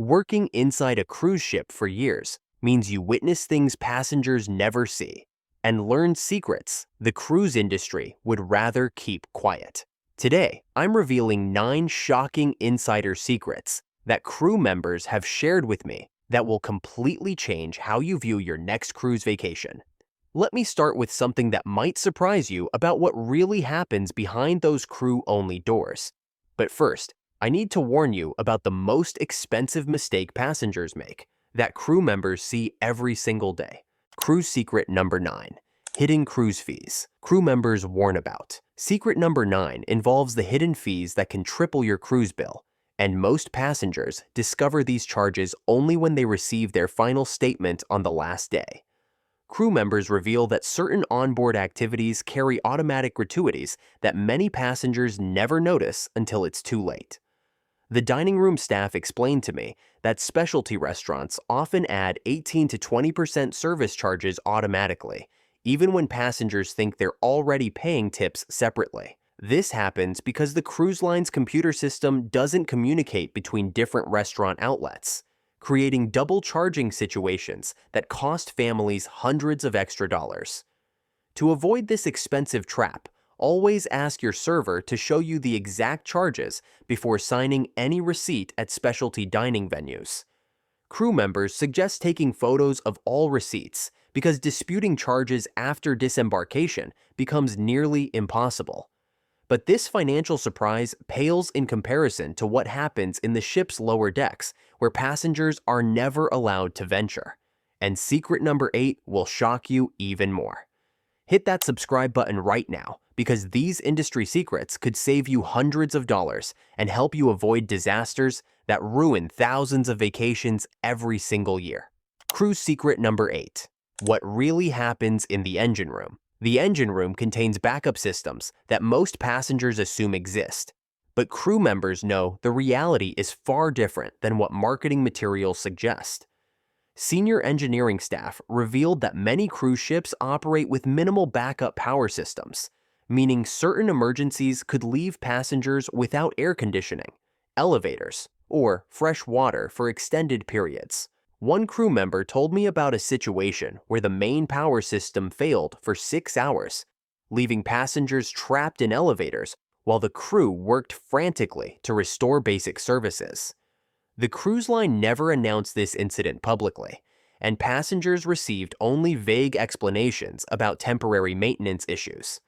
Working inside a cruise ship for years means you witness things passengers never see and learn secrets the cruise industry would rather keep quiet. Today, I'm revealing 9 shocking insider secrets that crew members have shared with me that will completely change how you view your next cruise vacation. Let me start with something that might surprise you about what really happens behind those crew-only doors. But first, I need to warn you about the most expensive mistake passengers make that crew members see every single day. Cruise secret number 9. Hidden cruise fees. Crew members warn about. Secret number 9 involves the hidden fees that can triple your cruise bill, and most passengers discover these charges only when they receive their final statement on the last day. Crew members reveal that certain onboard activities carry automatic gratuities that many passengers never notice until it's too late. The dining room staff explained to me that specialty restaurants often add 18 to 20% service charges automatically, even when passengers think they're already paying tips separately. This happens because the cruise line's computer system doesn't communicate between different restaurant outlets, creating double charging situations that cost families hundreds of extra dollars. To avoid this expensive trap, always ask your server to show you the exact charges before signing any receipt at specialty dining venues. Crew members suggest taking photos of all receipts because disputing charges after disembarkation becomes nearly impossible. But this financial surprise pales in comparison to what happens in the ship's lower decks, where passengers are never allowed to venture. And secret number 8 will shock you even more. Hit that subscribe button right now, because these industry secrets could save you hundreds of dollars and help you avoid disasters that ruin thousands of vacations every single year. Cruise secret number 8. What really happens in the engine room. The engine room contains backup systems that most passengers assume exist, but crew members know the reality is far different than what marketing materials suggest. Senior engineering staff revealed that many cruise ships operate with minimal backup power systems, meaning certain emergencies could leave passengers without air conditioning, elevators, or fresh water for extended periods. One crew member told me about a situation where the main power system failed for 6 hours, leaving passengers trapped in elevators while the crew worked frantically to restore basic services. The cruise line never announced this incident publicly, and passengers received only vague explanations about temporary maintenance issues.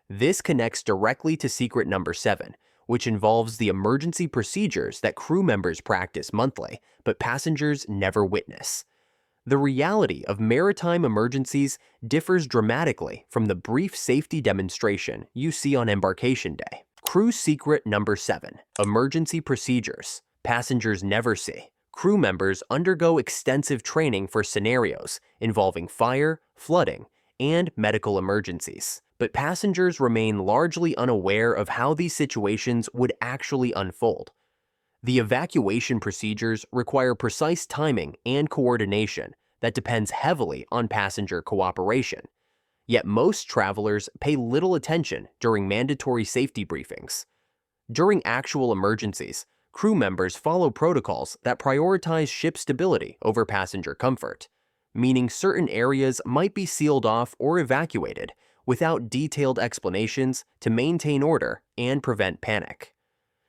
This connects directly to secret number 7, which involves the emergency procedures that crew members practice monthly, but passengers never witness. The reality of maritime emergencies differs dramatically from the brief safety demonstration you see on embarkation day. Cruise secret number 7. Emergency procedures. Passengers never see. Crew members undergo extensive training for scenarios involving fire, flooding, and medical emergencies, but passengers remain largely unaware of how these situations would actually unfold. The evacuation procedures require precise timing and coordination that depends heavily on passenger cooperation. Yet most travelers pay little attention during mandatory safety briefings. During actual emergencies, crew members follow protocols that prioritize ship stability over passenger comfort, meaning certain areas might be sealed off or evacuated without detailed explanations to maintain order and prevent panic.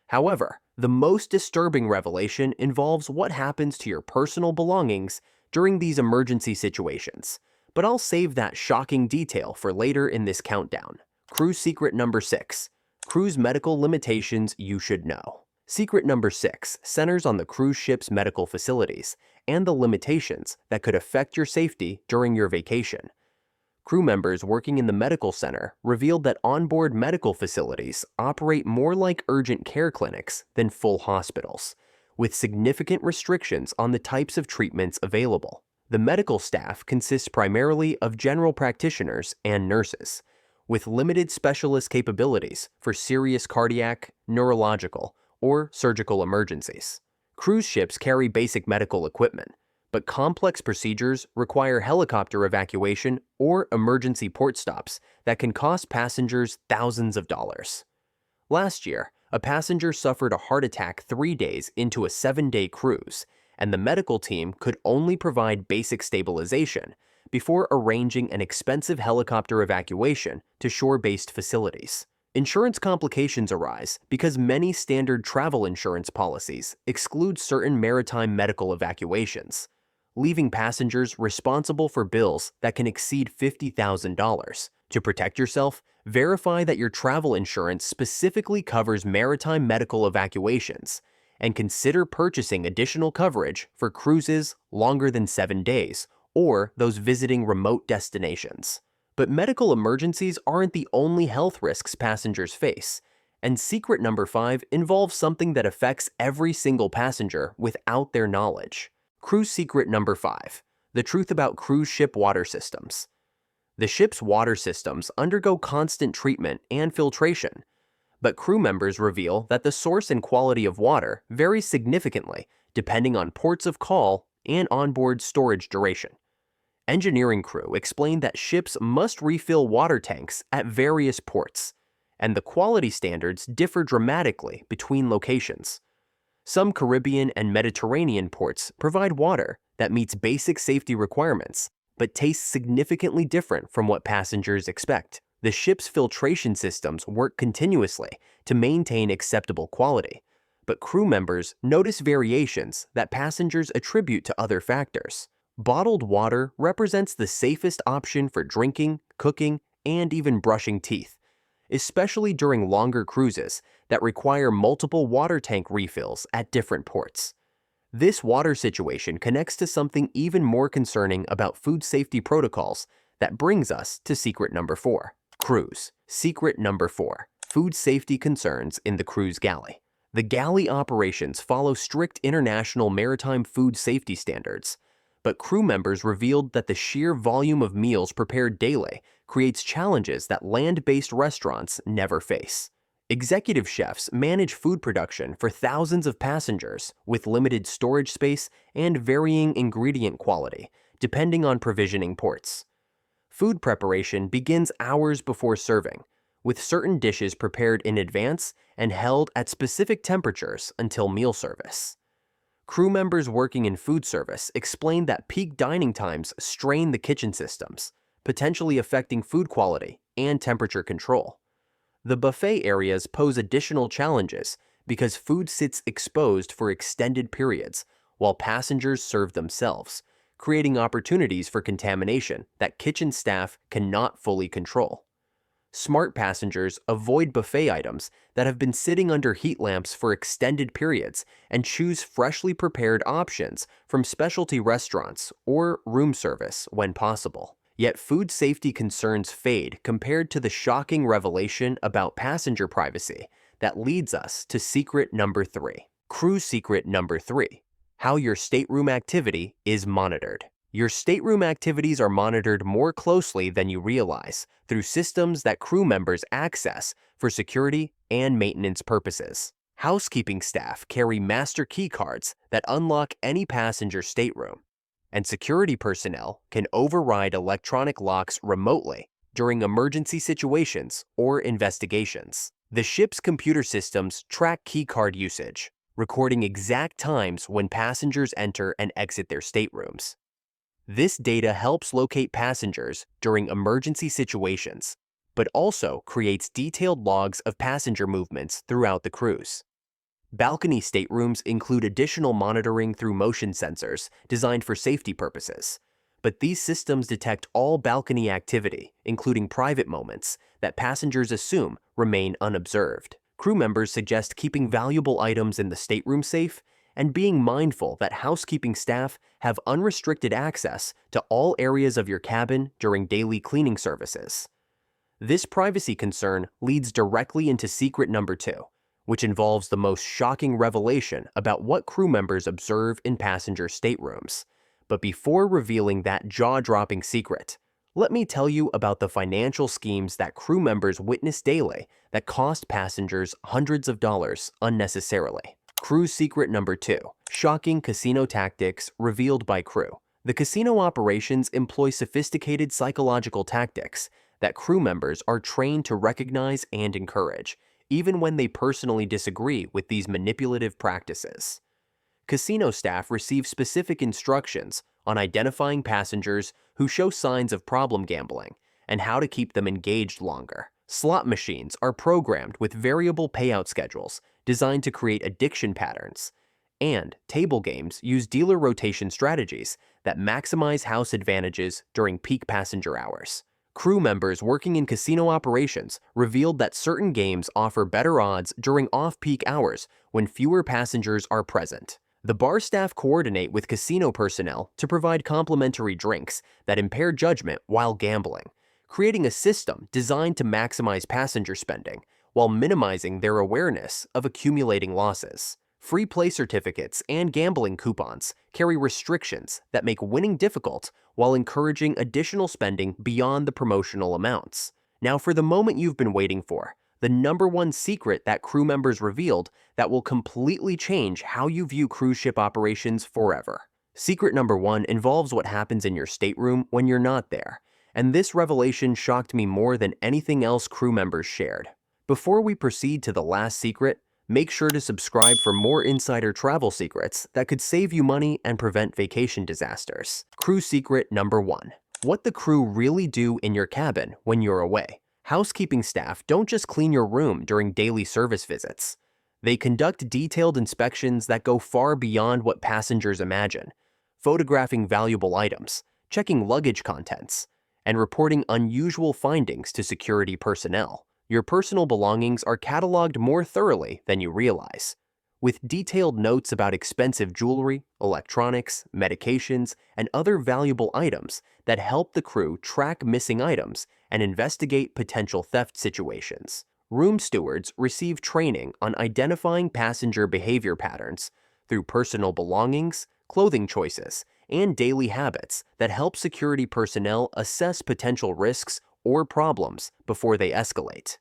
However, the most disturbing revelation involves what happens to your personal belongings during these emergency situations, but I'll save that shocking detail for later in this countdown. Cruise secret number 6. Cruise medical limitations you should know. Secret number 6 centers on the cruise ship's medical facilities and the limitations that could affect your safety during your vacation. Crew members working in the medical center revealed that onboard medical facilities operate more like urgent care clinics than full hospitals, with significant restrictions on the types of treatments available. The medical staff consists primarily of general practitioners and nurses, with limited specialist capabilities for serious cardiac, neurological, or surgical emergencies. Cruise ships carry basic medical equipment, but complex procedures require helicopter evacuation or emergency port stops that can cost passengers thousands of dollars. Last year, a passenger suffered a heart attack 3 days into a 7-day cruise and the medical team could only provide basic stabilization before arranging an expensive helicopter evacuation to shore-based facilities. Insurance complications arise because many standard travel insurance policies exclude certain maritime medical evacuations, leaving passengers responsible for bills that can exceed $50,000. To protect yourself, verify that your travel insurance specifically covers maritime medical evacuations, and consider purchasing additional coverage for cruises longer than 7 days or those visiting remote destinations. But medical emergencies aren't the only health risks passengers face, and secret number 5 involves something that affects every single passenger without their knowledge. Cruise secret number 5, the truth about cruise ship water systems. The ship's water systems undergo constant treatment and filtration, but crew members reveal that the source and quality of water varies significantly depending on ports of call and onboard storage duration. Engineering crew explained that ships must refill water tanks at various ports, and the quality standards differ dramatically between locations. Some Caribbean and Mediterranean ports provide water that meets basic safety requirements, but tastes significantly different from what passengers expect. The ship's filtration systems work continuously to maintain acceptable quality, but crew members notice variations that passengers attribute to other factors. Bottled water represents the safest option for drinking, cooking, and even brushing teeth, especially during longer cruises that require multiple water tank refills at different ports. This water situation connects to something even more concerning about food safety protocols that brings us to secret number 4. Cruise. Secret number 4. Food safety concerns in the cruise galley. The galley operations follow strict international maritime food safety standards, but crew members revealed that the sheer volume of meals prepared daily creates challenges that land-based restaurants never face. Executive chefs manage food production for thousands of passengers with limited storage space and varying ingredient quality, depending on provisioning ports. Food preparation begins hours before serving, with certain dishes prepared in advance and held at specific temperatures until meal service. Crew members working in food service explained that peak dining times strain the kitchen systems, potentially affecting food quality and temperature control. The buffet areas pose additional challenges because food sits exposed for extended periods while passengers serve themselves, creating opportunities for contamination that kitchen staff cannot fully control. Smart passengers avoid buffet items that have been sitting under heat lamps for extended periods and choose freshly prepared options from specialty restaurants or room service when possible. Yet food safety concerns fade compared to the shocking revelation about passenger privacy that leads us to secret number 3. Cruise secret number 3. How your stateroom activity is monitored. Your stateroom activities are monitored more closely than you realize through systems that crew members access for security and maintenance purposes. Housekeeping staff carry master key cards that unlock any passenger stateroom, and security personnel can override electronic locks remotely during emergency situations or investigations. The ship's computer systems track key card usage, recording exact times when passengers enter and exit their staterooms. This data helps locate passengers during emergency situations, but also creates detailed logs of passenger movements throughout the cruise. Balcony staterooms include additional monitoring through motion sensors designed for safety purposes, but these systems detect all balcony activity, including private moments, that passengers assume remain unobserved. Crew members suggest keeping valuable items in the stateroom safe and being mindful that housekeeping staff have unrestricted access to all areas of your cabin during daily cleaning services. This privacy concern leads directly into secret number 2, which involves the most shocking revelation about what crew members observe in passenger staterooms. But before revealing that jaw-dropping secret, let me tell you about the financial schemes that crew members witness daily that cost passengers hundreds of dollars unnecessarily. Cruise secret number 2. Shocking casino tactics revealed by crew. The casino operations employ sophisticated psychological tactics that crew members are trained to recognize and encourage, even when they personally disagree with these manipulative practices. casino staff receive specific instructions on identifying passengers who show signs of problem gambling and how to keep them engaged longer. Slot machines are programmed with variable payout schedules designed to create addiction patterns, and table games use dealer rotation strategies that maximize house advantages during peak passenger hours. Crew members working in casino operations revealed that certain games offer better odds during off-peak hours when fewer passengers are present. The bar staff coordinate with casino personnel to provide complimentary drinks that impair judgment while gambling, creating a system designed to maximize passenger spending while minimizing their awareness of accumulating losses. Free play certificates and gambling coupons carry restrictions that make winning difficult while encouraging additional spending beyond the promotional amounts. Now for the moment you've been waiting for, the #1 secret that crew members revealed that will completely change how you view cruise ship operations forever. Secret #1 involves what happens in your stateroom when you're not there, and this revelation shocked me more than anything else crew members shared. Before we proceed to the last secret, make sure to subscribe for more insider travel secrets that could save you money and prevent vacation disasters. Crew secret #1. What the crew really do in your cabin when you're away. Housekeeping staff don't just clean your room during daily service visits. They conduct detailed inspections that go far beyond what passengers imagine, photographing valuable items, checking luggage contents, and reporting unusual findings to security personnel. Your personal belongings are cataloged more thoroughly than you realize, with detailed notes about expensive jewelry, electronics, medications, and other valuable items that help the crew track missing items and investigate potential theft situations. Room stewards receive training on identifying passenger behavior patterns through personal belongings, clothing choices, and daily habits that help security personnel assess potential risks or problems before they escalate.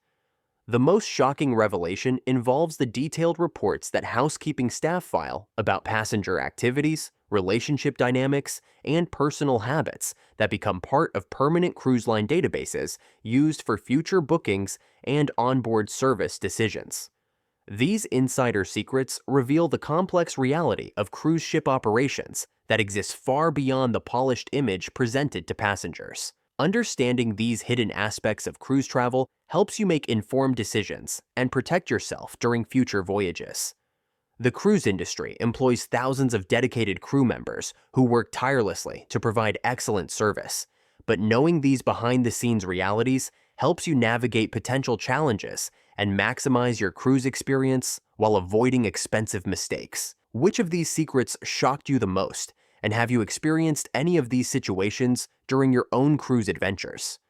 The most shocking revelation involves the detailed reports that housekeeping staff file about passenger activities, relationship dynamics, and personal habits that become part of permanent cruise line databases used for future bookings and onboard service decisions. These insider secrets reveal the complex reality of cruise ship operations that exists far beyond the polished image presented to passengers. Understanding these hidden aspects of cruise travel helps you make informed decisions and protect yourself during future voyages. The cruise industry employs thousands of dedicated crew members who work tirelessly to provide excellent service, but knowing these behind-the-scenes realities helps you navigate potential challenges and maximize your cruise experience while avoiding expensive mistakes. Which of these secrets shocked you the most? And have you experienced any of these situations during your own cruise adventures?